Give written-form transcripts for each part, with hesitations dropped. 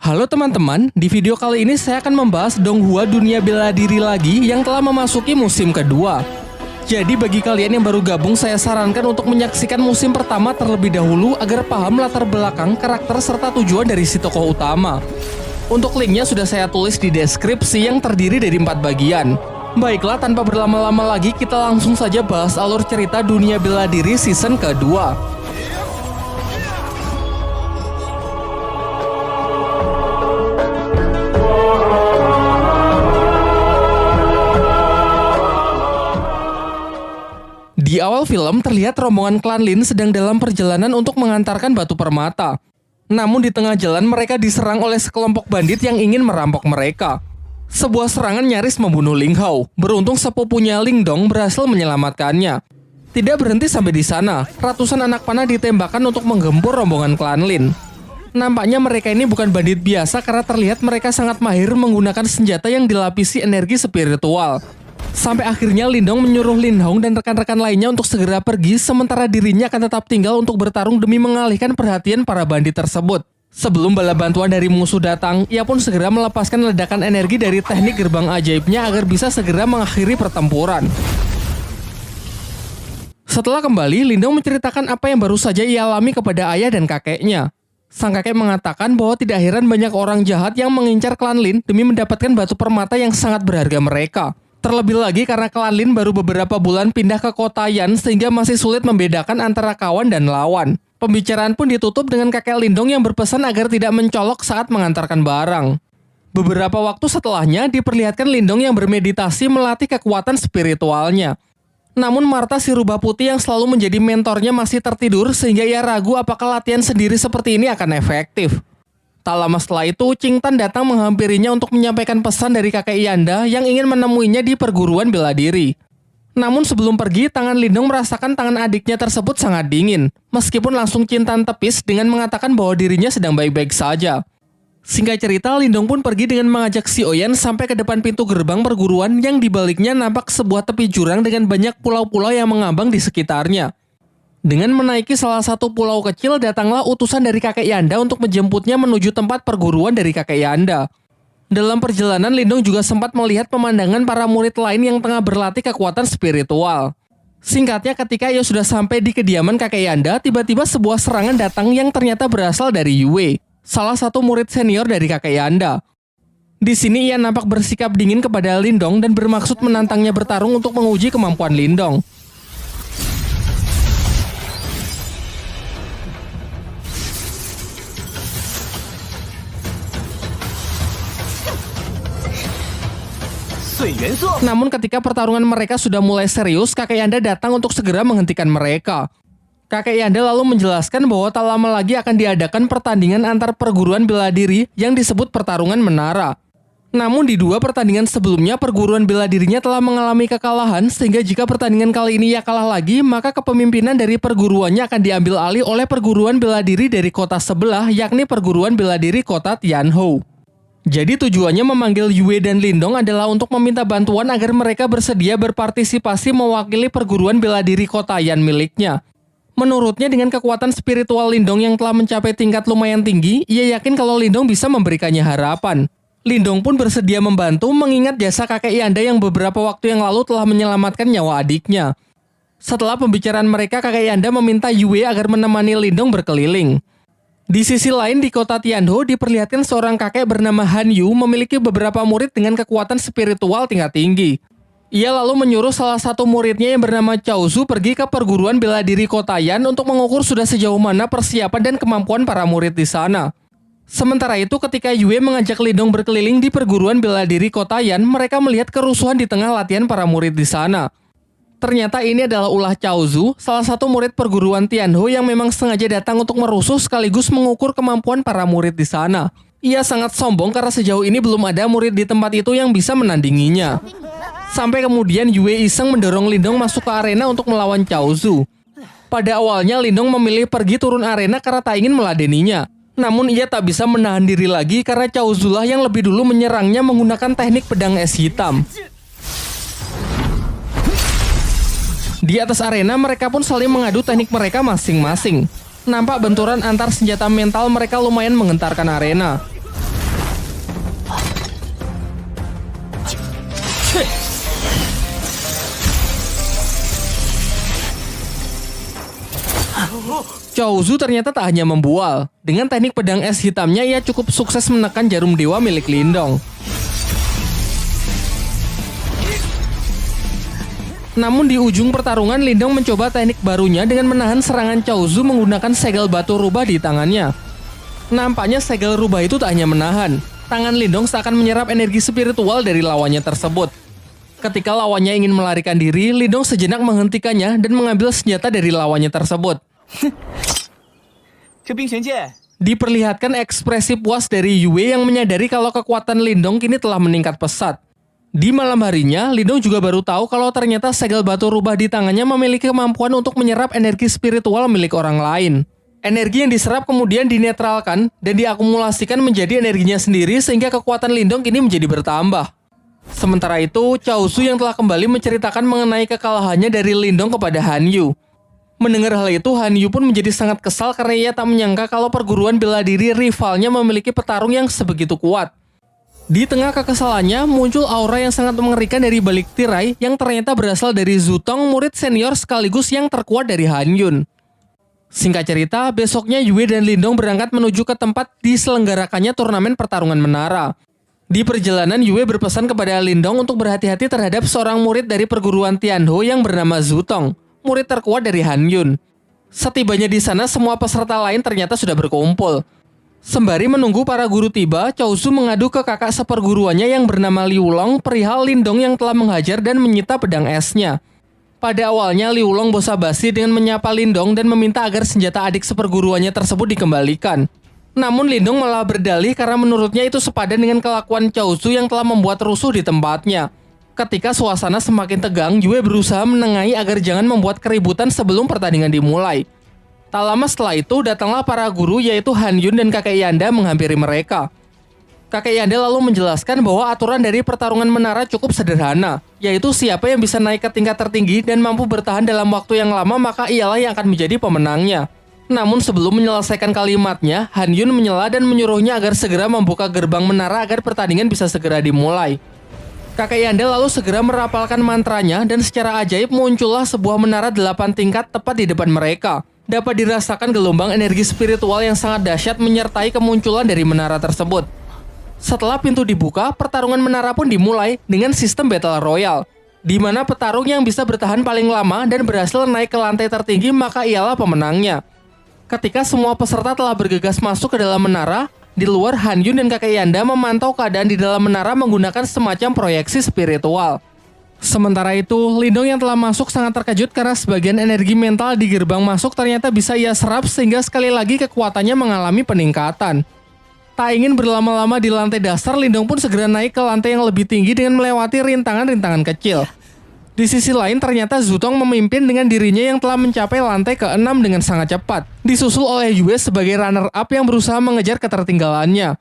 Halo teman-teman, di video kali ini saya akan membahas Donghua Dunia Bela Diri lagi yang telah memasuki musim kedua. Jadi bagi kalian yang baru gabung, saya sarankan untuk menyaksikan musim pertama terlebih dahulu agar paham latar belakang, karakter, serta tujuan dari si tokoh utama. Untuk linknya sudah saya tulis di deskripsi yang terdiri dari 4 bagian. Baiklah, tanpa berlama-lama lagi kita langsung saja bahas alur cerita Dunia Bela Diri season kedua. Di awal film terlihat rombongan klan Lin sedang dalam perjalanan untuk mengantarkan batu permata. Namun di tengah jalan mereka diserang oleh sekelompok bandit yang ingin merampok mereka. Sebuah serangan nyaris membunuh Ling Hao. Beruntung sepupunya Ling Dong berhasil menyelamatkannya. Tidak berhenti sampai di sana, ratusan anak panah ditembakkan untuk menggempur rombongan klan Lin. Nampaknya mereka ini bukan bandit biasa karena terlihat mereka sangat mahir menggunakan senjata yang dilapisi energi spiritual. Sampai akhirnya Lindong menyuruh Lin Hong dan rekan-rekan lainnya untuk segera pergi, sementara dirinya akan tetap tinggal untuk bertarung demi mengalihkan perhatian para bandit tersebut. Sebelum bala bantuan dari musuh datang, ia pun segera melepaskan ledakan energi dari teknik gerbang ajaibnya agar bisa segera mengakhiri pertempuran. Setelah kembali, Lindong menceritakan apa yang baru saja ia alami kepada ayah dan kakeknya. Sang kakek mengatakan bahwa tidak heran banyak orang jahat yang mengincar klan Lin demi mendapatkan batu permata yang sangat berharga mereka. Terlebih lagi karena klan Lin baru beberapa bulan pindah ke kota Yan sehingga masih sulit membedakan antara kawan dan lawan. Pembicaraan pun ditutup dengan kakek Lindong yang berpesan agar tidak mencolok saat mengantarkan barang. Beberapa waktu setelahnya diperlihatkan Lindong yang bermeditasi melatih kekuatan spiritualnya. Namun Martha si rubah putih yang selalu menjadi mentornya masih tertidur sehingga ia ragu apakah latihan sendiri seperti ini akan efektif. Tak lama setelah itu, Ching Tan datang menghampirinya untuk menyampaikan pesan dari kakek Yanda yang ingin menemuinya di perguruan bela diri. Namun sebelum pergi, tangan Lindong merasakan tangan adiknya tersebut sangat dingin. Meskipun langsung Ching Tan tepis dengan mengatakan bahwa dirinya sedang baik-baik saja. Singkat cerita, Lindong pun pergi dengan mengajak si Oyen sampai ke depan pintu gerbang perguruan yang dibaliknya nampak sebuah tepi jurang dengan banyak pulau-pulau yang mengambang di sekitarnya. Dengan menaiki salah satu pulau kecil, datanglah utusan dari kakek Yanda untuk menjemputnya menuju tempat perguruan dari kakek Yanda. Dalam perjalanan, Lindong juga sempat melihat pemandangan para murid lain yang tengah berlatih kekuatan spiritual. Singkatnya, ketika ia sudah sampai di kediaman kakek Yanda, tiba-tiba sebuah serangan datang yang ternyata berasal dari Yue, salah satu murid senior dari kakek Yanda. Di sini ia nampak bersikap dingin kepada Lindong dan bermaksud menantangnya bertarung untuk menguji kemampuan Lindong. Namun ketika pertarungan mereka sudah mulai serius, kakek Yanda datang untuk segera menghentikan mereka. Kakek Yanda lalu menjelaskan bahwa tak lama lagi akan diadakan pertandingan antar perguruan bela diri yang disebut pertarungan menara. Namun di 2 pertandingan sebelumnya perguruan bela dirinya telah mengalami kekalahan, sehingga jika pertandingan kali ini ia kalah lagi, maka kepemimpinan dari perguruannya akan diambil alih oleh perguruan bela diri dari kota sebelah, yakni perguruan bela diri kota Tianhou. Jadi tujuannya memanggil Yue dan Lindong adalah untuk meminta bantuan agar mereka bersedia berpartisipasi mewakili perguruan bela diri kota Yan miliknya. Menurutnya dengan kekuatan spiritual Lindong yang telah mencapai tingkat lumayan tinggi, ia yakin kalau Lindong bisa memberikannya harapan. Lindong pun bersedia membantu mengingat jasa kakek Yanda yang beberapa waktu yang lalu telah menyelamatkan nyawa adiknya. Setelah pembicaraan mereka, kakek Yanda meminta Yue agar menemani Lindong berkeliling. Di sisi lain di kota Tianhou diperlihatkan seorang kakek bernama Han Yu memiliki beberapa murid dengan kekuatan spiritual tingkat tinggi. Ia lalu menyuruh salah satu muridnya yang bernama Cao Zu pergi ke perguruan bela diri kota Yan untuk mengukur sudah sejauh mana persiapan dan kemampuan para murid di sana. Sementara itu ketika Yue mengajak Lindong berkeliling di perguruan bela diri kota Yan, mereka melihat kerusuhan di tengah latihan para murid di sana. Ternyata ini adalah ulah Cao Zu, salah satu murid perguruan Tianhou yang memang sengaja datang untuk merusuh sekaligus mengukur kemampuan para murid di sana. Ia sangat sombong karena sejauh ini belum ada murid di tempat itu yang bisa menandinginya. Sampai kemudian Yue iseng mendorong Lindong masuk ke arena untuk melawan Cao Zu. Pada awalnya Lindong memilih pergi turun arena karena tak ingin meladeninya. Namun ia tak bisa menahan diri lagi karena Cao Zu lah yang lebih dulu menyerangnya menggunakan teknik pedang es hitam. Di atas arena mereka pun saling mengadu teknik mereka masing-masing. Nampak benturan antar senjata mental mereka lumayan menggentarkan arena. Cao Zu ternyata tak hanya membual. Dengan teknik pedang es hitamnya, ia cukup sukses menekan jarum dewa milik Lindong. Namun di ujung pertarungan, Lindong mencoba teknik barunya dengan menahan serangan Cao Zu menggunakan segel batu rubah di tangannya. Nampaknya segel rubah itu tak hanya menahan. Tangan Lindong seakan menyerap energi spiritual dari lawannya tersebut. Ketika lawannya ingin melarikan diri, Lindong sejenak menghentikannya dan mengambil senjata dari lawannya tersebut. Diperlihatkan ekspresi puas dari Yue yang menyadari kalau kekuatan Lindong kini telah meningkat pesat. Di malam harinya, Lindong juga baru tahu kalau ternyata segel batu rubah di tangannya memiliki kemampuan untuk menyerap energi spiritual milik orang lain. Energi yang diserap kemudian dinetralkan dan diakumulasikan menjadi energinya sendiri sehingga kekuatan Lindong kini menjadi bertambah. Sementara itu, Cao Zu yang telah kembali menceritakan mengenai kekalahannya dari Lindong kepada Han Yu. Mendengar hal itu, Han Yu pun menjadi sangat kesal karena ia tak menyangka kalau perguruan bela diri rivalnya memiliki petarung yang sebegitu kuat. Di tengah kekesalannya, muncul aura yang sangat mengerikan dari balik tirai yang ternyata berasal dari Zutong, murid senior sekaligus yang terkuat dari Han Yun. Singkat cerita, besoknya Yue dan Lindong berangkat menuju ke tempat diselenggarakannya turnamen pertarungan menara. Di perjalanan, Yue berpesan kepada Lindong untuk berhati-hati terhadap seorang murid dari perguruan Tianho yang bernama Zutong, murid terkuat dari Han Yun. Setibanya di sana, semua peserta lain ternyata sudah berkumpul. Sembari menunggu para guru tiba, Cao Zu mengadu ke kakak seperguruannya yang bernama Liu Long perihal Lindong yang telah menghajar dan menyita pedang esnya. Pada awalnya, Liu Long basa-basi dengan menyapa Lindong dan meminta agar senjata adik seperguruannya tersebut dikembalikan. Namun Lindong malah berdalih karena menurutnya itu sepadan dengan kelakuan Cao Zu yang telah membuat rusuh di tempatnya. Ketika suasana semakin tegang, Yue berusaha menengahi agar jangan membuat keributan sebelum pertandingan dimulai. Tak lama setelah itu, datanglah para guru yaitu Han Yun dan kakek Yanda menghampiri mereka. Kakek Yanda lalu menjelaskan bahwa aturan dari pertarungan menara cukup sederhana, yaitu siapa yang bisa naik ke tingkat tertinggi dan mampu bertahan dalam waktu yang lama maka ialah yang akan menjadi pemenangnya. Namun sebelum menyelesaikan kalimatnya, Han Yun menyela dan menyuruhnya agar segera membuka gerbang menara agar pertandingan bisa segera dimulai. Kakek Yanda lalu segera merapalkan mantranya dan secara ajaib muncullah sebuah menara 8 tingkat tepat di depan mereka. Dapat dirasakan gelombang energi spiritual yang sangat dahsyat menyertai kemunculan dari menara tersebut. Setelah pintu dibuka, pertarungan menara pun dimulai dengan sistem Battle Royale, di mana petarung yang bisa bertahan paling lama dan berhasil naik ke lantai tertinggi maka ialah pemenangnya. Ketika semua peserta telah bergegas masuk ke dalam menara, di luar Han Yun dan kakek Yanda memantau keadaan di dalam menara menggunakan semacam proyeksi spiritual. Sementara itu, Lindong yang telah masuk sangat terkejut karena sebagian energi mental di gerbang masuk ternyata bisa ia serap sehingga sekali lagi kekuatannya mengalami peningkatan. Tak ingin berlama-lama di lantai dasar, Lindong pun segera naik ke lantai yang lebih tinggi dengan melewati rintangan-rintangan kecil. Di sisi lain, ternyata Zutong memimpin dengan dirinya yang telah mencapai lantai ke-6 dengan sangat cepat, disusul oleh Yue sebagai runner-up yang berusaha mengejar ketertinggalannya.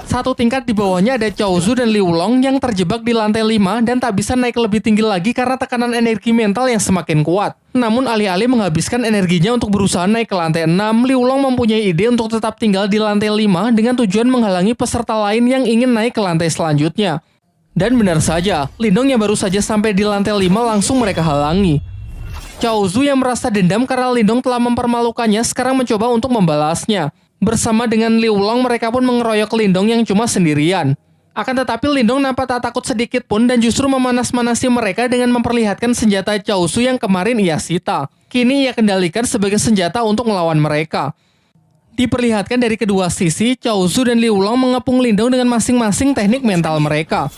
Satu tingkat di bawahnya ada Cao Zu dan Liu Long yang terjebak di lantai 5 dan tak bisa naik lebih tinggi lagi karena tekanan energi mental yang semakin kuat. Namun alih-alih menghabiskan energinya untuk berusaha naik ke lantai 6, Liu Long mempunyai ide untuk tetap tinggal di lantai 5 dengan tujuan menghalangi peserta lain yang ingin naik ke lantai selanjutnya. Dan benar saja, Lindong yang baru saja sampai di lantai 5 langsung mereka halangi. Cao Zu yang merasa dendam karena Lindong telah mempermalukannya sekarang mencoba untuk membalasnya. Bersama dengan Liu Long, mereka pun mengeroyok Lindong yang cuma sendirian. Akan tetapi Lindong nampak tak takut sedikit pun dan justru memanas-manasi mereka dengan memperlihatkan senjata Cao Zu yang kemarin ia sita. Kini ia kendalikan sebagai senjata untuk melawan mereka. Diperlihatkan dari kedua sisi, Cao Zu dan Liu Long mengepung Lindong dengan masing-masing teknik mental mereka.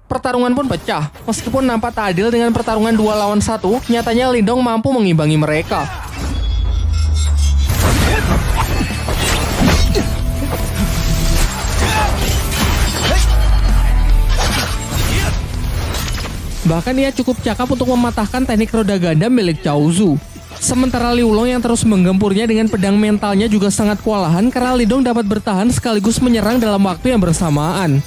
Pertarungan pun pecah. Meskipun nampak tak adil dengan pertarungan 2 lawan 1, nyatanya Lindong mampu mengimbangi mereka. Bahkan ia cukup cakap untuk mematahkan teknik roda ganda milik Cao Zu. Sementara Liu Long yang terus menggempurnya dengan pedang mentalnya juga sangat kewalahan karena Lindong dapat bertahan sekaligus menyerang dalam waktu yang bersamaan.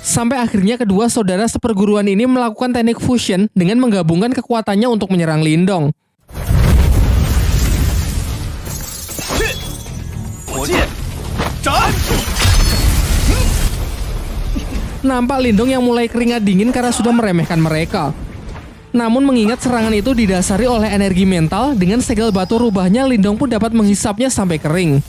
Sampai akhirnya kedua saudara seperguruan ini melakukan teknik fusion dengan menggabungkan kekuatannya untuk menyerang Lindong. Nampak Lindong yang mulai keringat dingin karena sudah meremehkan mereka. Namun mengingat serangan itu didasari oleh energi mental, dengan segel batu rubahnya Lindong pun dapat menghisapnya sampai kering.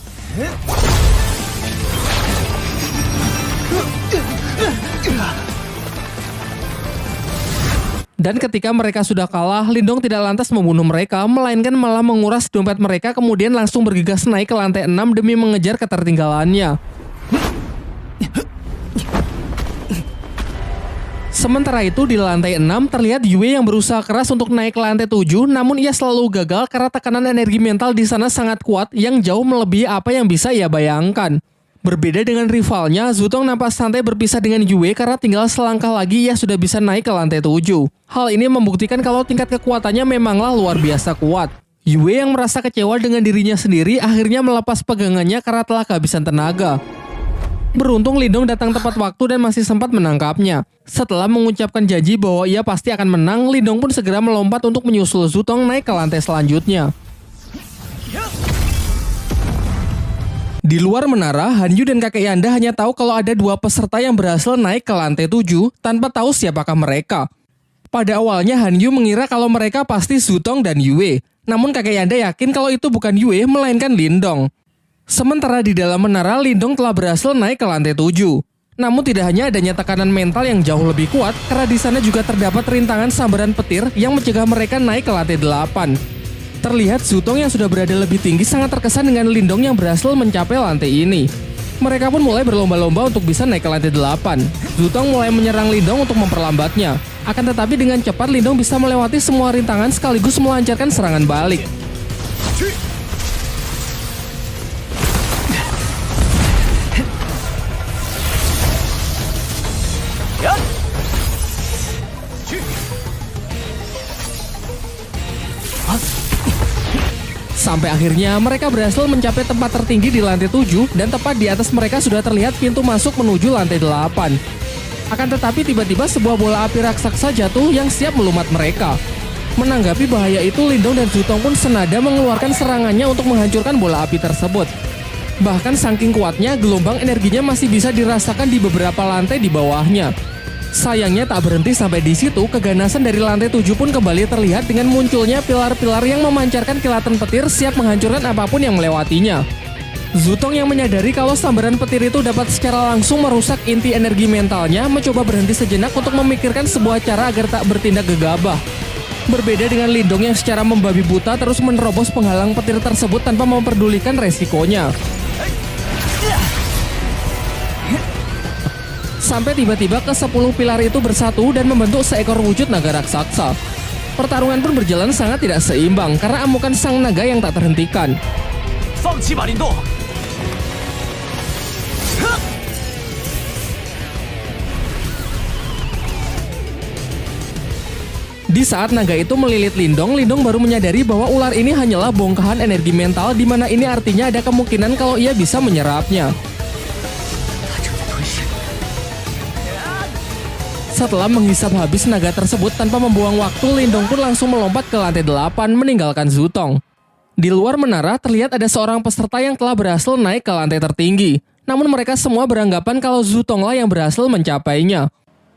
Dan ketika mereka sudah kalah, Lindong tidak lantas membunuh mereka, melainkan malah menguras dompet mereka kemudian langsung bergegas naik ke lantai 6 demi mengejar ketertinggalannya. Sementara itu di lantai 6 terlihat Yue yang berusaha keras untuk naik ke lantai 7, namun ia selalu gagal karena tekanan energi mental di sana sangat kuat yang jauh melebihi apa yang bisa ia bayangkan. Berbeda dengan rivalnya, Zutong nampak santai berpisah dengan Yue karena tinggal selangkah lagi ia sudah bisa naik ke lantai 7. Hal ini membuktikan kalau tingkat kekuatannya memanglah luar biasa kuat. Yue yang merasa kecewa dengan dirinya sendiri akhirnya melepas pegangannya karena telah kehabisan tenaga. Beruntung Lindong datang tepat waktu dan masih sempat menangkapnya. Setelah mengucapkan janji bahwa ia pasti akan menang, Lindong pun segera melompat untuk menyusul Zutong naik ke lantai selanjutnya. Di luar menara, Hanyu dan kakek Yanda hanya tahu kalau ada dua peserta yang berhasil naik ke lantai 7 tanpa tahu siapakah mereka. Pada awalnya Hanyu mengira kalau mereka pasti Zutong dan Yue, namun kakek Yanda yakin kalau itu bukan Yue melainkan Lindong. Sementara di dalam menara, Lindong telah berhasil naik ke lantai 7. Namun tidak hanya adanya tekanan mental yang jauh lebih kuat, karena di sana juga terdapat rintangan sambaran petir yang mencegah mereka naik ke lantai 8. Terlihat Zutong yang sudah berada lebih tinggi sangat terkesan dengan Lindong yang berhasil mencapai lantai ini. Mereka pun mulai berlomba-lomba untuk bisa naik ke lantai 8. Zutong mulai menyerang Lindong untuk memperlambatnya. Akan tetapi dengan cepat Lindong bisa melewati semua rintangan sekaligus melancarkan serangan balik. Sampai akhirnya mereka berhasil mencapai tempat tertinggi di lantai 7 dan tepat di atas mereka sudah terlihat pintu masuk menuju lantai 8. Akan tetapi tiba-tiba sebuah bola api raksasa jatuh yang siap melumat mereka. Menanggapi bahaya itu, Lindong dan Zutong pun senada mengeluarkan serangannya untuk menghancurkan bola api tersebut. Bahkan saking kuatnya, gelombang energinya masih bisa dirasakan di beberapa lantai di bawahnya. Sayangnya tak berhenti sampai di situ, keganasan dari lantai 7 pun kembali terlihat dengan munculnya pilar-pilar yang memancarkan kilatan petir siap menghancurkan apapun yang melewatinya. Zutong yang menyadari kalau sambaran petir itu dapat secara langsung merusak inti energi mentalnya, mencoba berhenti sejenak untuk memikirkan sebuah cara agar tak bertindak gegabah. Berbeda dengan Lindong yang secara membabi buta terus menerobos penghalang petir tersebut tanpa memperdulikan resikonya. Sampai tiba-tiba ke-10 pilar itu bersatu dan membentuk seekor wujud naga raksasa. Pertarungan pun berjalan sangat tidak seimbang karena amukan sang naga yang tak terhentikan. Di saat naga itu melilit Lindong, Lindong baru menyadari bahwa ular ini hanyalah bongkahan energi mental, di mana ini artinya ada kemungkinan kalau ia bisa menyerapnya. Setelah menghisap habis naga tersebut tanpa membuang waktu, Lindong pun langsung melompat ke lantai 8 meninggalkan Zutong. Di luar menara terlihat ada seorang peserta yang telah berhasil naik ke lantai tertinggi. Namun mereka semua beranggapan kalau Zutonglah yang berhasil mencapainya.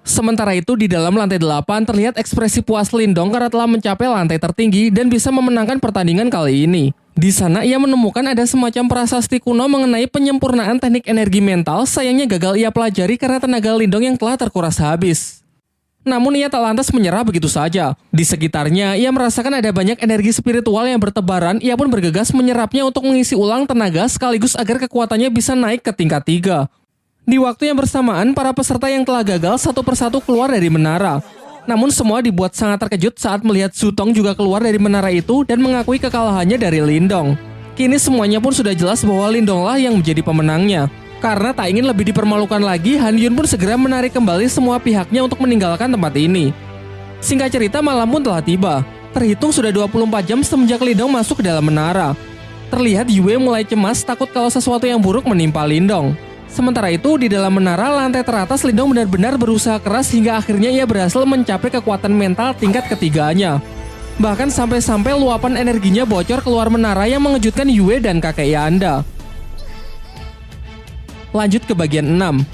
Sementara itu di dalam lantai 8 terlihat ekspresi puas Lindong karena telah mencapai lantai tertinggi dan bisa memenangkan pertandingan kali ini. Di sana ia menemukan ada semacam prasasti kuno mengenai penyempurnaan teknik energi mental, sayangnya gagal ia pelajari karena tenaga Lindong yang telah terkuras habis. Namun ia tak lantas menyerah begitu saja. Di sekitarnya ia merasakan ada banyak energi spiritual yang bertebaran, ia pun bergegas menyerapnya untuk mengisi ulang tenaga sekaligus agar kekuatannya bisa naik ke tingkat 3. Di waktu yang bersamaan, para peserta yang telah gagal satu persatu keluar dari menara. Namun semua dibuat sangat terkejut saat melihat Zutong juga keluar dari menara itu dan mengakui kekalahannya dari Lindong. Kini semuanya pun sudah jelas bahwa Lindonglah yang menjadi pemenangnya. Karena tak ingin lebih dipermalukan lagi, Han Yun pun segera menarik kembali semua pihaknya untuk meninggalkan tempat ini. Singkat cerita, malam pun telah tiba. Terhitung sudah 24 jam semenjak Lindong masuk ke dalam menara. Terlihat Yue mulai cemas takut kalau sesuatu yang buruk menimpa Lindong. Sementara itu, di dalam menara lantai teratas, Lindong benar-benar berusaha keras hingga akhirnya ia berhasil mencapai kekuatan mental tingkat ketiganya. Bahkan sampai-sampai luapan energinya bocor keluar menara yang mengejutkan Yue dan kakek Yanda. Lanjut ke bagian 6.